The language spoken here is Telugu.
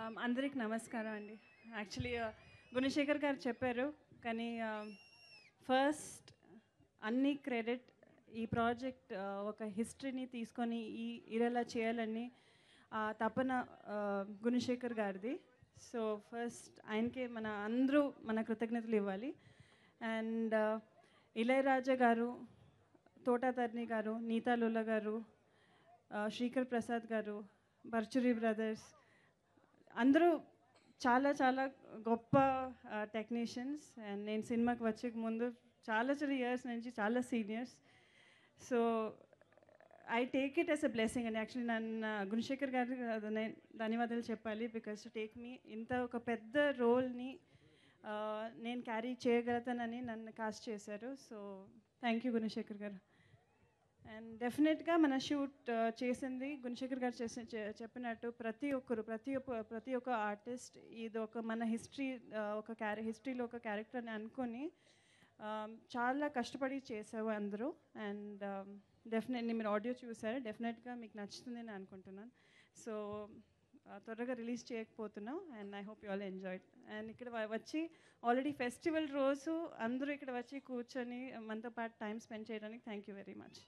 అందరికి నమస్కారం అండి. యాక్చువల్లీ గుణశేఖర్ గారు చెప్పారు, కానీ ఫస్ట్ అన్ని క్రెడిట్ ఈ ప్రాజెక్ట్ ఒక హిస్టరీని తీసుకొని ఇలా చేయాలని తపన గుణశేఖర్ గారిది. సో ఫస్ట్ ఆయనకే అందరూ మన కృతజ్ఞతలు ఇవ్వాలి. అండ్ ఇళయరాజా గారు, తోటాతర్ని గారు, నీతా లుల్లా గారు, శ్రీకర్ ప్రసాద్ గారు, పర్చురి బ్రదర్స్ అందరూ చాలా చాలా గొప్ప టెక్నీషియన్స్. అండ్ నేను సినిమాకి వచ్చే ముందు చాలా ఇయర్స్ నుంచి చాలా seniors. So I take it as a blessing అండి. యాక్చువల్లీ నన్ను గుణశేఖర్ గారికి నేను ధన్యవాదాలు చెప్పాలి. బికాస్ టు టేక్ మీ ఇంత ఒక పెద్ద రోల్ని నేను క్యారీ చేయగలుగుతానని నన్ను కాస్ట్ చేశారు. సో థ్యాంక్ యూ గుణశేఖర్ గారు. అండ్ డెఫినెట్గా మన షూట్ చేసింది గుణశేఖర్ గారు చెప్పినట్టు ప్రతి ఒక్క ఆర్టిస్ట్ ఇది ఒక మన హిస్టరీ హిస్టరీలో ఒక క్యారెక్టర్ని అనుకొని చాలా కష్టపడి చేసావు అందరూ. అండ్ డెఫినెట్లీ మీరు ఆడియో చూసారు, డెఫినెట్గా మీకు నచ్చుతుంది అని అనుకుంటున్నాను. సో త్వరగా రిలీజ్ చేయకపోతున్నాం. And I hope you all enjoyed. And ఇక్కడ వచ్చి ఆల్రెడీ ఫెస్టివల్ రోజు అందరూ ఇక్కడ వచ్చి కూర్చొని మనతో పాటు టైం స్పెండ్ చేయడానికి థ్యాంక్ యూ వెరీ మచ్.